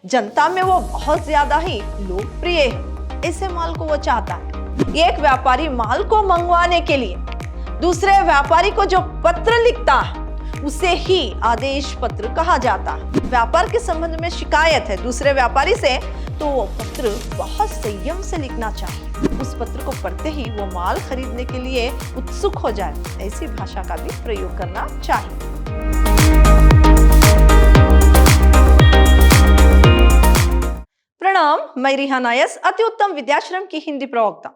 जनता में वो बहुत ज्यादा ही लोकप्रिय है। ऐसे माल को वो चाहता है। एक व्यापारी माल को मंगवाने के लिए दूसरे व्यापारी को जो पत्र लिखता है उसे ही आदेश पत्र कहा जाता है। व्यापार के संबंध में शिकायत है दूसरे व्यापारी से, तो वो पत्र बहुत संयम से लिखना चाहिए। उस पत्र को पढ़ते ही वो माल खरीदने के लिए उत्सुक हो जाए, ऐसी भाषा का भी प्रयोग करना चाहिए। प्रणाम, मैं रिहाना यस, अति उत्तम विद्याश्रम की हिंदी प्रवक्ता।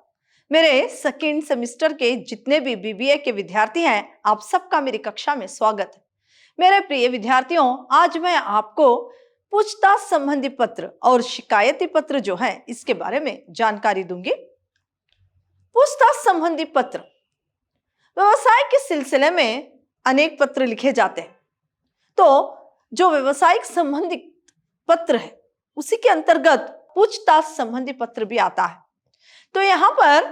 मेरे सेकेंड सेमेस्टर के जितने भी बीबीए के विद्यार्थी हैं, आप सबका मेरी कक्षा में स्वागत है। मेरे प्रिय विद्यार्थियों, आज मैं आपको पूछताछ संबंधी पत्र और शिकायती पत्र जो है इसके बारे में जानकारी दूंगी। पूछताछ संबंधी पत्र, व्यवसाय के सिलसिले में अनेक पत्र लिखे जाते हैं, तो जो व्यवसायिक संबंधित पत्र है उसी के अंतर्गत पूछताछ संबंधी पत्र भी आता है। तो यहाँ पर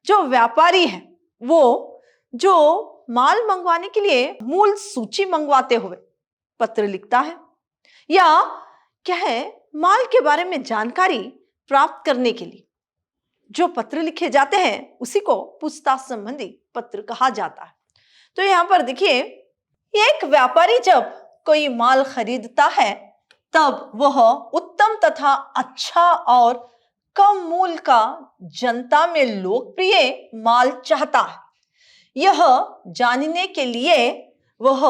जो व्यापारी है वो जो माल मंगवाने के लिए मूल सूची मंगवाते हुए पत्र लिखता है, या क्या है माल के बारे में जानकारी प्राप्त करने के लिए जो पत्र लिखे जाते हैं उसी को पूछताछ संबंधी पत्र कहा जाता है। तो यहाँ पर देखिए, एक व्यापारी जब कोई माल खरीदता है तब वह उत्तम तथा अच्छा और कम मूल्य का जनता में लोकप्रिय माल चाहता है। यह जानने के लिए वह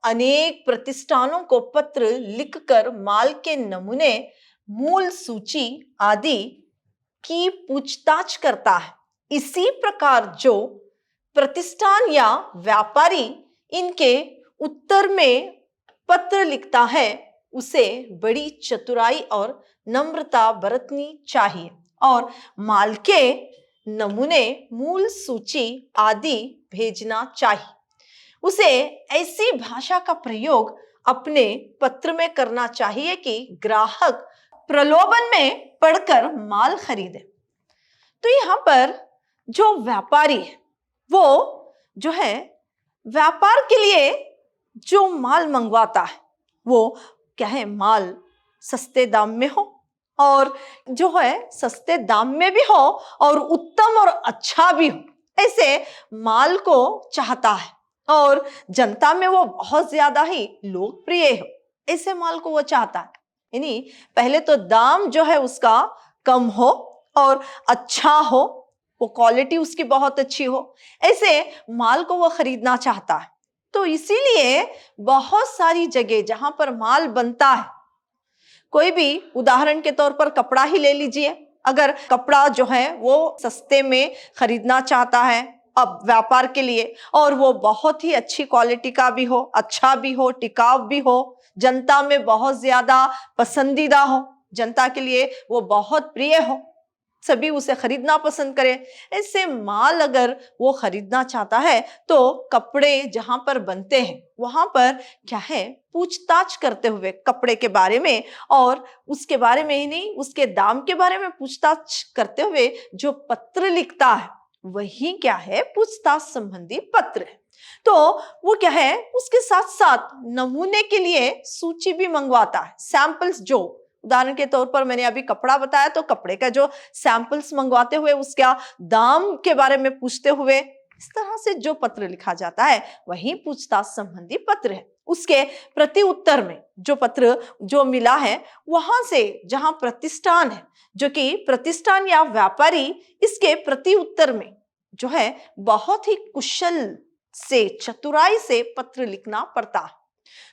अनेक प्रतिष्ठानों को पत्र लिखकर माल के नमूने, मूल सूची आदि की पूछताछ करता है। इसी प्रकार जो प्रतिष्ठान या व्यापारी इनके उत्तर में पत्र लिखता है उसे बड़ी चतुराई और नम्रता बरतनी चाहिए और माल के नमूने, मूल सूची आदि भेजना चाहिए। उसे ऐसी भाषा का प्रयोग अपने पत्र में करना चाहिए कि ग्राहक प्रलोभन में पड़कर माल खरीदे। तो यहाँ पर जो व्यापारी है वो जो है व्यापार के लिए जो माल मंगवाता है वो क्या है, माल सस्ते दाम में हो और जो है सस्ते दाम में भी हो और उत्तम और अच्छा भी हो, ऐसे माल को चाहता है और जनता में वो बहुत ज्यादा ही लोकप्रिय हो, ऐसे माल को वो चाहता है। यानी पहले तो दाम जो है उसका कम हो और अच्छा हो, वो क्वालिटी उसकी बहुत अच्छी हो, ऐसे माल को वो खरीदना चाहता है। तो इसीलिए बहुत सारी जगह जहां पर माल बनता है, कोई भी उदाहरण के तौर पर कपड़ा ही ले लीजिए, अगर कपड़ा जो है वो सस्ते में खरीदना चाहता है अब व्यापार के लिए और वो बहुत ही अच्छी क्वालिटी का भी हो, अच्छा भी हो, टिकाऊ भी हो, जनता में बहुत ज्यादा पसंदीदा हो, जनता के लिए वो बहुत प्रिय हो, सभी उसे खरीदना पसंद करें, ऐसे माल अगर वो खरीदना चाहता है तो कपड़े जहां पर बनते हैं वहां पर क्या है, पूछताछ करते हुए कपड़े के बारे में और उसके बारे में ही नहीं, उसके दाम के बारे में पूछताछ करते हुए जो पत्र लिखता है वही क्या है, पूछताछ संबंधी पत्र है। तो वो क्या है, उसके साथ साथ नमूने के लिए सूची भी मंगवाता है, सैंपल्स। जो उदाहरण के तौर पर मैंने अभी कपड़ा बताया, तो कपड़े का जो सैंपल्स मंगवाते हुए उसका दाम के बारे में पूछते हुए, इस तरह से जो पत्र लिखा जाता है वही पूछताछ संबंधी पत्र है। उसके प्रति उत्तर में जो पत्र जो मिला है वहां से जहां प्रतिष्ठान है, जो कि प्रतिष्ठान या व्यापारी, इसके प्रति उत्तर में जो है बहुत ही कुशल से, चतुराई से पत्र लिखना पड़ता है।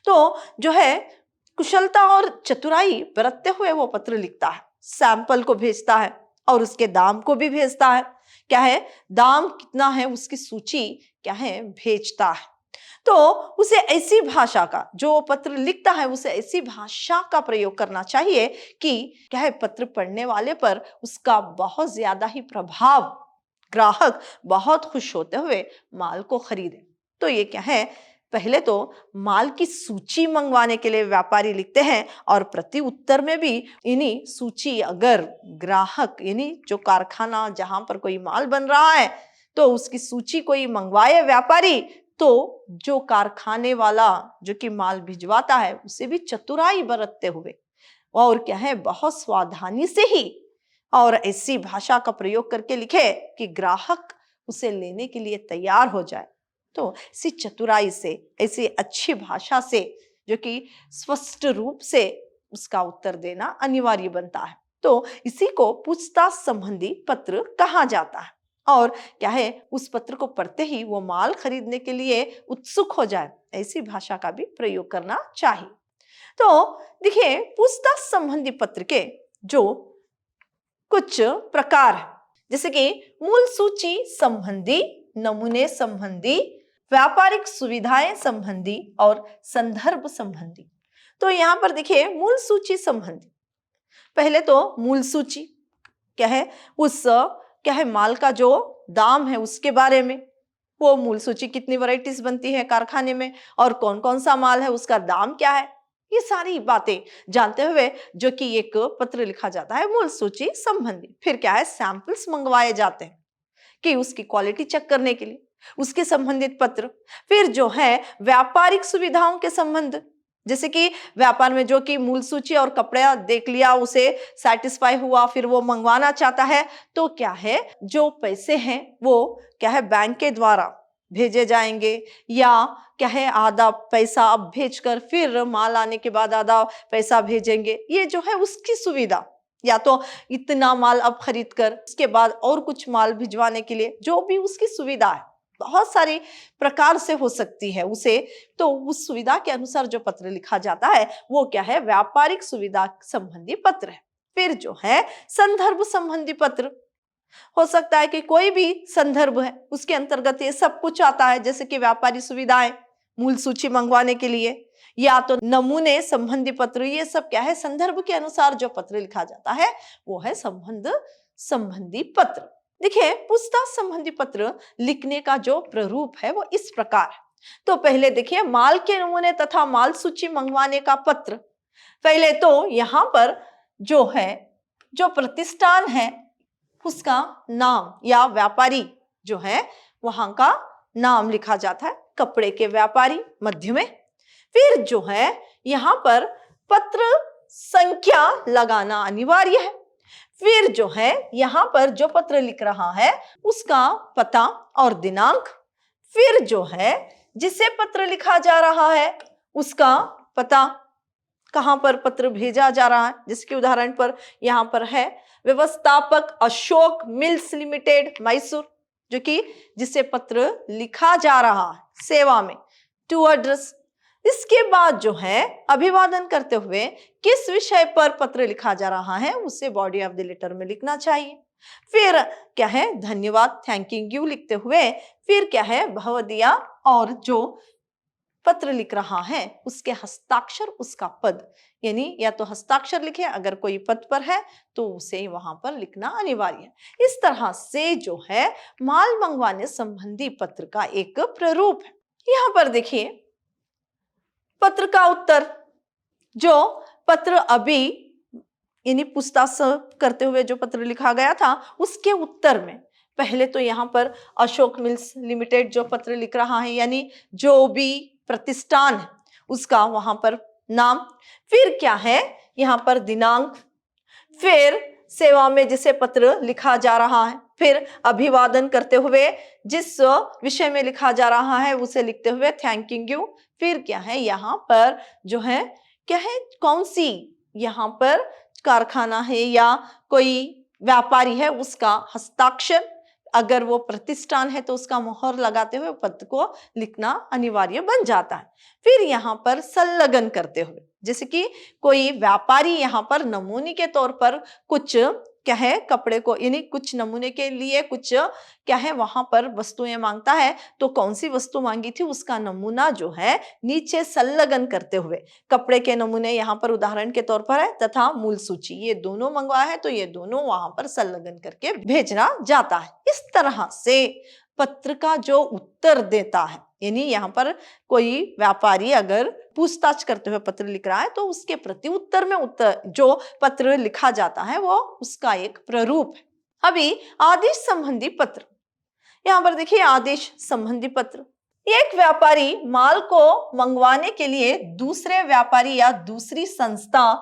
तो जो है कुशलता और चतुराई बरतते हुए वो पत्र लिखता है, सैंपल को भेजता है और उसके दाम को भी भेजता है, क्या है, दाम कितना है उसकी सूची क्या है भेजता है। तो उसे ऐसी भाषा का, जो पत्र लिखता है उसे ऐसी भाषा का प्रयोग करना चाहिए कि क्या है, पत्र पढ़ने वाले पर उसका बहुत ज्यादा ही प्रभाव, ग्राहक बहुत खुश होते हुए माल को खरीदे। तो ये क्या है, पहले तो माल की सूची मंगवाने के लिए व्यापारी लिखते हैं और प्रति उत्तर में भी इन्हीं सूची, अगर ग्राहक यानी जो कारखाना जहां पर कोई माल बन रहा है तो उसकी सूची कोई मंगवाए व्यापारी, तो जो कारखाने वाला जो कि माल भिजवाता है उसे भी चतुराई बरतते हुए और क्या है बहुत सावधानी से ही और ऐसी भाषा का प्रयोग करके लिखे कि ग्राहक उसे लेने के लिए तैयार हो जाए। तो इसी चतुराई से, ऐसी अच्छी भाषा से, जो कि स्पष्ट रूप से उसका उत्तर देना अनिवार्य बनता है। तो इसी को पूछताछ संबंधी पत्र कहा जाता है। और क्या है उस पत्र को पढ़ते ही वो माल खरीदने के लिए उत्सुक हो जाए, ऐसी भाषा का भी प्रयोग करना चाहिए। तो देखिए पूछताछ संबंधी पत्र के जो कुछ प्रकार है, जैसे कि मूल सूची संबंधी, नमूने संबंधी, व्यापारिक सुविधाएं संबंधी और संदर्भ संबंधी। तो यहाँ पर देखिए मूल सूची संबंधी, पहले तो मूल सूची क्या है, उस क्या है माल का जो दाम है उसके बारे में, वो मूल सूची कितनी वैरायटीज बनती है कारखाने में और कौन कौन सा माल है, उसका दाम क्या है, ये सारी बातें जानते हुए जो कि एक पत्र लिखा जाता है मूल सूची संबंधी। फिर क्या है सैंपल्स मंगवाए जाते हैं कि उसकी क्वालिटी चेक करने के लिए, उसके संबंधित पत्र। फिर जो है व्यापारिक सुविधाओं के संबंध, जैसे कि व्यापार में जो कि मूल सूची और कपड़ा देख लिया, उसे सेटिस्फाई हुआ, फिर वो मंगवाना चाहता है, तो क्या है जो पैसे हैं वो क्या है बैंक के द्वारा भेजे जाएंगे, या क्या है आधा पैसा अब भेजकर फिर माल आने के बाद आधा पैसा भेजेंगे। ये जो है उसकी सुविधा, या तो इतना माल अब खरीद कर उसके बाद और कुछ माल भिजवाने के लिए, जो भी उसकी सुविधा है, बहुत सारी प्रकार से हो सकती है उसे। तो उस सुविधा के अनुसार जो पत्र लिखा जाता है वो क्या है व्यापारिक सुविधा संबंधी पत्र है। फिर जो है संदर्भ संबंधी पत्र, हो सकता है कि कोई भी संदर्भ है उसके अंतर्गत ये सब कुछ आता है, जैसे कि व्यापारी सुविधाएं, मूल सूची मंगवाने के लिए, या तो नमूने संबंधी पत्र। ये सब क्या है संदर्भ के अनुसार जो पत्र लिखा जाता है वो है संबंध संबंधी पत्र। देखिए पूछताछ संबंधी पत्र लिखने का जो प्रारूप है वो इस प्रकार है। तो पहले देखिए माल के नमूने तथा माल सूची मंगवाने का पत्र। पहले तो यहाँ पर जो है जो प्रतिष्ठान है उसका नाम या व्यापारी जो है वहां का नाम लिखा जाता है, कपड़े के व्यापारी मध्य में। फिर जो है यहाँ पर पत्र संख्या लगाना अनिवार्य है। फिर जो है यहाँ पर जो पत्र लिख रहा है उसका पता और दिनांक। फिर जो है जिसे पत्र लिखा जा रहा है उसका पता, कहां पर पत्र भेजा जा रहा है। जिसके उदाहरण पर यहाँ पर है व्यवस्थापक अशोक मिल्स लिमिटेड मैसूर, जो कि जिसे पत्र लिखा जा रहा है सेवा में, टू एड्रेस। इसके बाद जो है अभिवादन करते हुए किस विषय पर पत्र लिखा जा रहा है उसे बॉडी ऑफ द लेटर में लिखना चाहिए। फिर क्या है धन्यवाद, थैंकिंग यू लिखते हुए फिर क्या है भवदिया, और जो पत्र लिख रहा है उसके हस्ताक्षर, उसका पद, यानी या तो हस्ताक्षर लिखे, अगर कोई पद पर है तो उसे वहां पर लिखना अनिवार्य है। इस तरह से जो है माल मंगवाने संबंधी पत्र का एक प्रारूप है। यहाँ पर देखिए पत्र का उत्तर, जो पत्र अभी यानी पूछताछ करते हुए जो पत्र लिखा गया था उसके उत्तर में पहले तो यहाँ पर अशोक मिल्स लिमिटेड जो पत्र लिख रहा है, यानी जो भी प्रतिष्ठान है उसका वहां पर नाम, फिर क्या है यहाँ पर दिनांक, फिर सेवा में जिसे पत्र लिखा जा रहा है, फिर अभिवादन करते हुए जिस विषय में लिखा जा रहा है उसे लिखते हुए थैंकिंग यू। फिर क्या है यहाँ पर जो है क्या है कौन सी यहाँ पर कारखाना है या कोई व्यापारी है उसका हस्ताक्षर, अगर वो प्रतिष्ठान है तो उसका मोहर लगाते हुए पत्र को लिखना अनिवार्य बन जाता है। फिर यहाँ पर संलग्न करते हुए, जैसे कि कोई व्यापारी यहाँ पर नमूने के तौर पर कुछ क्या है कपड़े को यानी कुछ नमूने के लिए कुछ क्या है वहां पर वस्तुएं मांगता है, तो कौन सी वस्तु मांगी थी उसका नमूना जो है नीचे संलग्न करते हुए, कपड़े के नमूने यहाँ पर उदाहरण के तौर पर है तथा मूल सूची ये दोनों मंगवाया है तो ये दोनों वहां पर संलग्न करके भेजना जाता है। इस तरह से पत्र का जो उत्तर देता है, यानी यहाँ पर कोई व्यापारी अगर पूछताछ करते हुए पत्र लिख रहा है तो उसके प्रति उत्तर में उत्तर जो पत्र लिखा जाता है वो उसका एक प्रारूप है। अभी आदेश संबंधी पत्र, यहाँ पर देखिए आदेश संबंधी पत्र, एक व्यापारी माल को मंगवाने के लिए दूसरे व्यापारी या दूसरी संस्था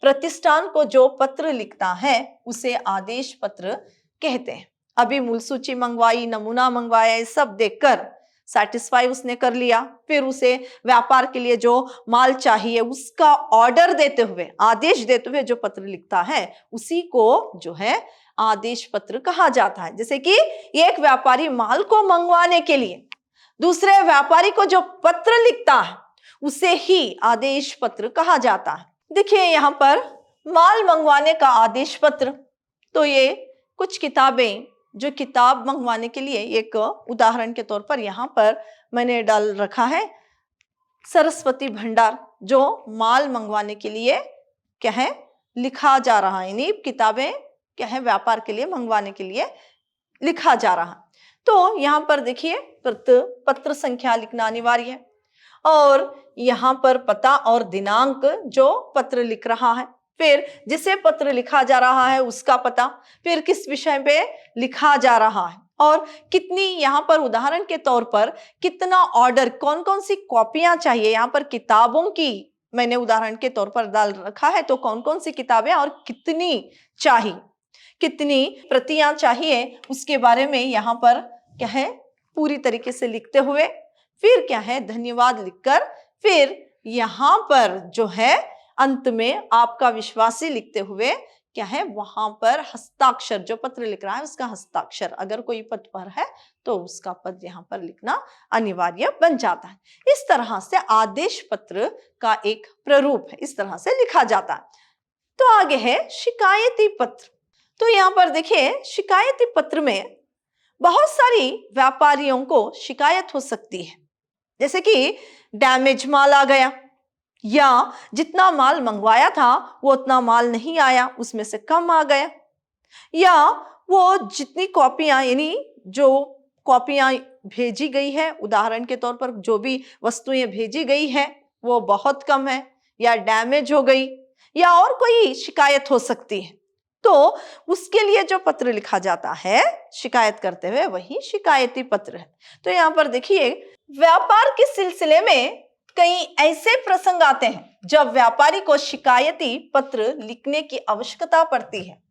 प्रतिष्ठान को जो पत्र लिखता है उसे आदेश पत्र कहते हैं। अभी मूल सूची मंगवाई, नमूना मंगवाया, ये सब देखकर सेटिस्फाई उसने कर लिया, फिर उसे व्यापार के लिए जो माल चाहिए उसका ऑर्डर देते हुए, आदेश देते हुए जो पत्र लिखता है उसी को जो है आदेश पत्र कहा जाता है। जैसे कि एक व्यापारी माल को मंगवाने के लिए दूसरे व्यापारी को जो पत्र लिखता है उसे ही आदेश पत्र कहा जाता है। देखिए यहाँ पर माल मंगवाने का आदेश पत्र, तो ये कुछ किताबें जो किताब मंगवाने के लिए एक उदाहरण के तौर पर यहाँ पर मैंने डाल रखा है। सरस्वती भंडार जो माल मंगवाने के लिए क्या है लिखा जा रहा है, यानी किताबें क्या है व्यापार के लिए मंगवाने के लिए लिखा जा रहा है। तो यहाँ पर देखिए पत्र संख्या लिखना अनिवार्य है, और यहाँ पर पता और दिनांक जो पत्र लिख रहा है, फिर जिसे पत्र लिखा जा रहा है उसका पता, फिर किस विषय पे लिखा जा रहा है, और कितनी, यहाँ पर उदाहरण के तौर पर कितना ऑर्डर, कौन कौन सी कॉपियां चाहिए। यहाँ पर किताबों की मैंने उदाहरण के तौर पर डाल रखा है, तो कौन कौन सी किताबें और कितनी चाहिए, कितनी प्रतियां चाहिए, उसके बारे में यहाँ पर क्या है पूरी तरीके से लिखते हुए, फिर क्या है धन्यवाद लिखकर, फिर यहाँ पर जो है अंत में आपका विश्वासी लिखते हुए क्या है वहां पर हस्ताक्षर, जो पत्र लिख रहा है उसका हस्ताक्षर, अगर कोई पद पर है तो उसका पद यहाँ पर लिखना अनिवार्य बन जाता है। इस तरह से आदेश पत्र का एक प्रारूप है, इस तरह से लिखा जाता है। तो आगे है शिकायती पत्र। तो यहाँ पर देखिए शिकायती पत्र में बहुत सारी व्यापारियों को शिकायत हो सकती है, जैसे कि डैमेज माल आ गया, या जितना माल मंगवाया था वो उतना माल नहीं आया, उसमें से कम आ गया, या वो जितनी कॉपियां, यानी जो कॉपियां भेजी गई है, उदाहरण के तौर पर जो भी वस्तुएं भेजी गई है वो बहुत कम है, या डैमेज हो गई, या और कोई शिकायत हो सकती है। तो उसके लिए जो पत्र लिखा जाता है शिकायत करते हुए वही शिकायती पत्र है। तो यहाँ पर देखिए व्यापार के सिलसिले में कई ऐसे प्रसंग आते हैं जब व्यापारी को शिकायती पत्र लिखने की आवश्यकता पड़ती है।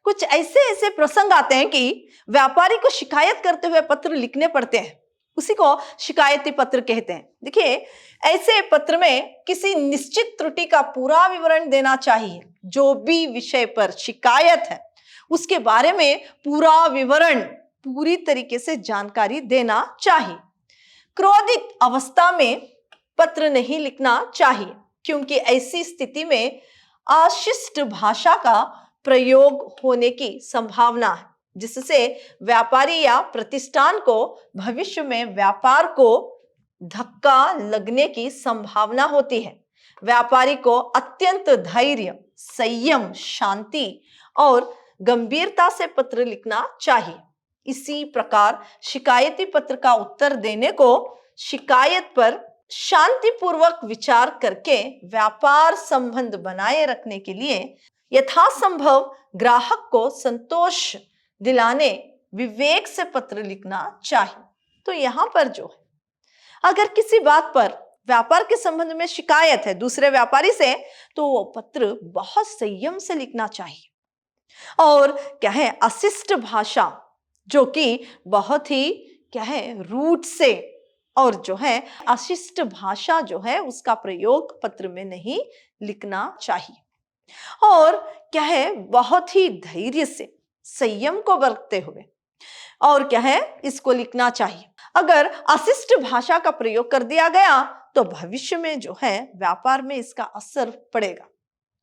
कुछ ऐसे प्रसंग आते हैं कि व्यापारी को शिकायत करते हुए पत्र लिखने पड़ते हैं, उसी को शिकायती पत्र कहते हैं। देखिए ऐसे पत्र में किसी निश्चित त्रुटि का पूरा विवरण देना चाहिए, जो भी विषय पर शिकायत है उसके बारे में पूरा विवरण, पूरी तरीके से जानकारी देना चाहिए। क्रोधित अवस्था में पत्र नहीं लिखना चाहिए, क्योंकि ऐसी स्थिति में अशिष्ट भाषा का प्रयोग होने की संभावना है, जिससे व्यापारी या प्रतिष्ठान को भविष्य में व्यापार को धक्का लगने की संभावना होती है। व्यापारी को अत्यंत धैर्य, संयम, शांति और गंभीरता से पत्र लिखना चाहिए। इसी प्रकार शिकायती पत्र का उत्तर देने को शिकायत पर शांतिपूर्वक विचार करके व्यापार संबंध बनाए रखने के लिए यथासंभव ग्राहक को संतोष दिलाने विवेक से पत्र लिखना चाहिए। तो यहाँ पर जो है अगर किसी बात पर व्यापार के संबंध में शिकायत है दूसरे व्यापारी से, तो वो पत्र बहुत संयम से लिखना चाहिए, और क्या है अशिष्ट भाषा, जो कि बहुत ही क्या है रूट से, और जो है अशिष्ट भाषा जो है उसका प्रयोग पत्र में नहीं लिखना चाहिए, और क्या है बहुत ही धैर्य से, संयम को बरतते हुए और क्या है इसको लिखना चाहिए। अगर अशिष्ट भाषा का प्रयोग कर दिया गया तो भविष्य में जो है व्यापार में इसका असर पड़ेगा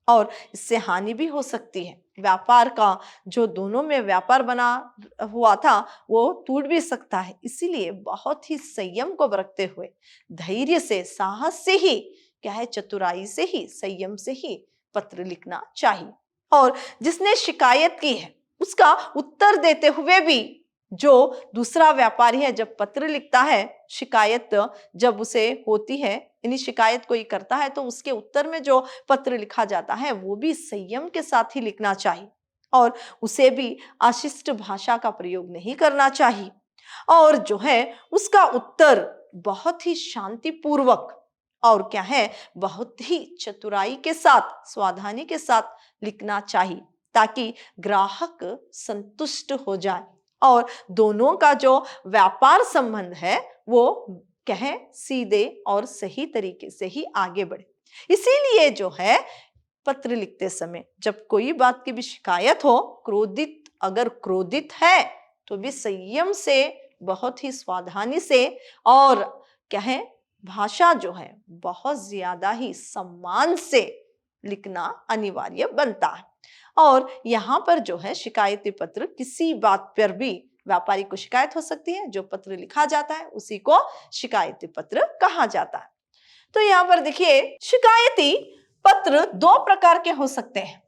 और इससे हानि भी हो सकती है। व्यापार का जो दोनों में व्यापार बना हुआ था वो टूट भी सकता है। इसीलिए बहुत ही संयम को बरतते हुए, धैर्य से, साहस से ही, क्या है चतुराई से ही, संयम से ही पत्र लिखना चाहिए। और जिसने शिकायत की है उसका उत्तर देते हुए भी जो दूसरा व्यापारी है जब पत्र लिखता है, शिकायत जब उसे होती है, यानी शिकायत कोई करता है, तो उसके उत्तर में जो पत्र लिखा जाता है वो भी संयम के साथ ही लिखना चाहिए और उसे भी अशिष्ट भाषा का प्रयोग नहीं करना चाहिए। और जो है उसका उत्तर बहुत ही शांतिपूर्वक और क्या है, बहुत ही चतुराई के साथ, सावधानी के साथ लिखना चाहिए ताकि ग्राहक संतुष्ट हो जाए और दोनों का जो व्यापार संबंध है वो कहे सीधे और सही तरीके से ही आगे बढ़े। इसीलिए जो है पत्र लिखते समय जब कोई बात की भी शिकायत हो, अगर क्रोधित है तो भी संयम से, बहुत ही सावधानी से, और कहे भाषा जो है बहुत ज्यादा ही सम्मान से लिखना अनिवार्य बनता है। और यहाँ पर जो है शिकायती पत्र, किसी बात पर भी व्यापारी को शिकायत हो सकती है, जो पत्र लिखा जाता है उसी को शिकायती पत्र कहा जाता है। तो यहाँ पर देखिए, शिकायती पत्र दो प्रकार के हो सकते हैं।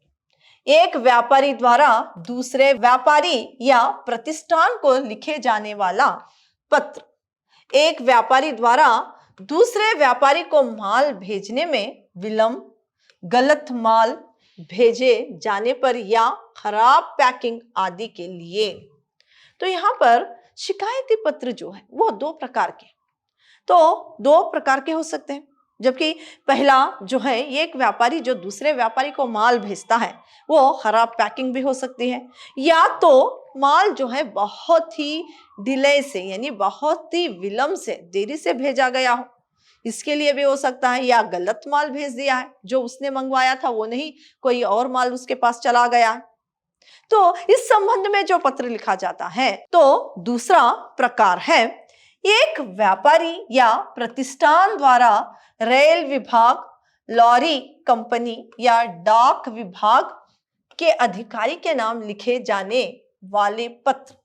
एक व्यापारी द्वारा दूसरे व्यापारी या प्रतिष्ठान को लिखे जाने वाला पत्र। एक व्यापारी द्वारा दूसरे व्यापारी को माल भेजने में विलंब, गलत माल भेजे जाने पर या खराब पैकिंग आदि के लिए। तो यहाँ पर शिकायती पत्र जो है वो दो प्रकार के हो सकते हैं। जबकि पहला जो है, एक व्यापारी जो दूसरे व्यापारी को माल भेजता है वो खराब पैकिंग भी हो सकती है, या तो माल जो है बहुत ही डिले से, यानी बहुत ही विलंब से, देरी से भेजा गया हो, इसके लिए भी हो सकता है, या गलत माल भेज दिया है, जो उसने मंगवाया था वो नहीं, कोई और माल उसके पास चला गया है। तो इस संबंध में जो पत्र लिखा जाता है, तो दूसरा प्रकार है, एक व्यापारी या प्रतिष्ठान द्वारा रेल विभाग, लॉरी कंपनी या डाक विभाग के अधिकारी के नाम लिखे जाने वाले पत्र।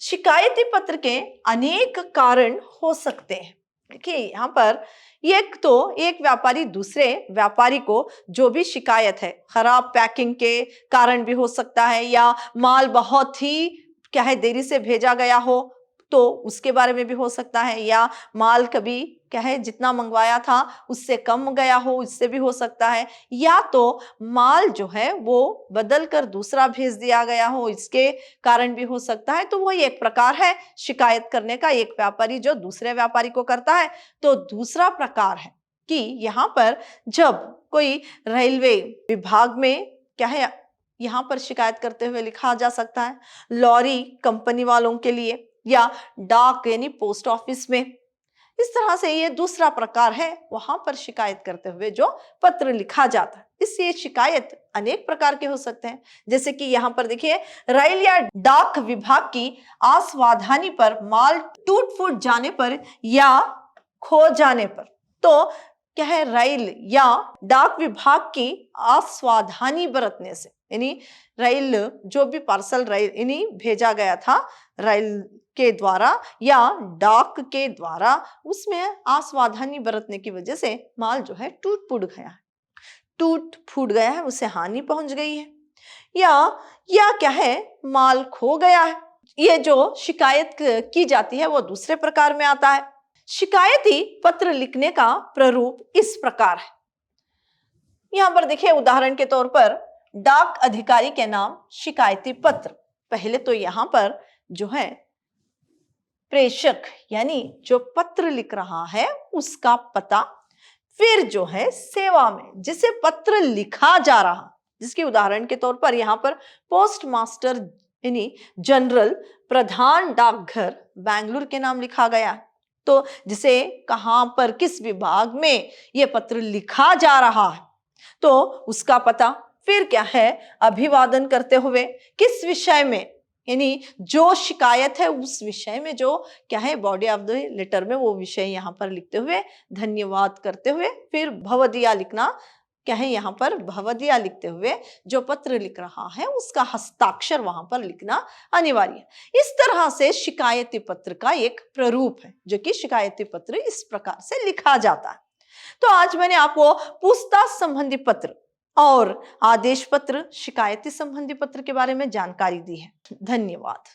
शिकायती पत्र के अनेक कारण हो सकते हैं। देखिए यहाँ पर एक व्यापारी दूसरे व्यापारी को जो भी शिकायत है, खराब पैकिंग के कारण भी हो सकता है, या माल बहुत ही क्या है देरी से भेजा गया हो तो उसके बारे में भी हो सकता है, या माल कभी क्या है जितना मंगवाया था उससे कम गया हो, इससे भी हो सकता है, या तो माल जो है वो बदल कर दूसरा भेज दिया गया हो, इसके कारण भी हो सकता है। तो वही एक प्रकार है शिकायत करने का, एक व्यापारी जो दूसरे व्यापारी को करता है। तो दूसरा प्रकार है कि यहाँ पर जब कोई रेलवे विभाग में क्या है, यहाँ पर शिकायत करते हुए लिखा जा सकता है, लॉरी कंपनी वालों के लिए, या डाक यानी पोस्ट ऑफिस में। इस तरह से ये दूसरा प्रकार है, वहां पर शिकायत करते हुए जो पत्र लिखा जाता है। इससे शिकायत अनेक प्रकार के हो सकते हैं, जैसे कि यहाँ पर देखिए, रेल या डाक विभाग की असावधानी पर, माल टूट फूट जाने पर या खो जाने पर। तो क्या है, रेल या डाक विभाग की असावधानी बरतने से, यानी रेल जो भी पार्सल रेल यानी भेजा गया था रेल के द्वारा या डाक के द्वारा, उसमें असावधानी बरतने की वजह से माल जो है टूट फूट गया है, उसे हानि पहुंच गई है, या क्या है माल खो गया है। ये जो शिकायत की जाती है वो दूसरे प्रकार में आता है। शिकायती पत्र लिखने का प्रारूप इस प्रकार है। यहां पर देखिए, उदाहरण के तौर पर डाक अधिकारी के नाम शिकायती पत्र। पहले तो यहां पर जो है प्रेषक यानी जो पत्र लिख रहा है उसका पता, फिर जो है सेवा में जिसे पत्र लिखा जा रहा, जिसके उदाहरण के तौर पर यहां पर पोस्ट मास्टर यानी जनरल, प्रधान डाकघर बेंगलुरु के नाम लिखा गया। तो जिसे कहां पर किस विभाग में यह पत्र लिखा जा रहा है तो उसका पता, फिर क्या है अभिवादन करते हुए किस विषय में, यानी जो शिकायत है उस विषय में जो क्या है बॉडी ऑफ द लेटर में वो विषय यहाँ पर लिखते हुए धन्यवाद करते हुए, फिर भवदिया लिखना, क्या है यहाँ पर भवदिया लिखते हुए जो पत्र लिख रहा है उसका हस्ताक्षर वहां पर लिखना अनिवार्य है। इस तरह से शिकायती पत्र का एक प्रारूप है जो कि शिकायती पत्र इस प्रकार से लिखा जाता है। तो आज मैंने आपको पूछताछ संबंधी पत्र और आदेश पत्र, शिकायती संबंधी पत्र के बारे में जानकारी दी है। धन्यवाद।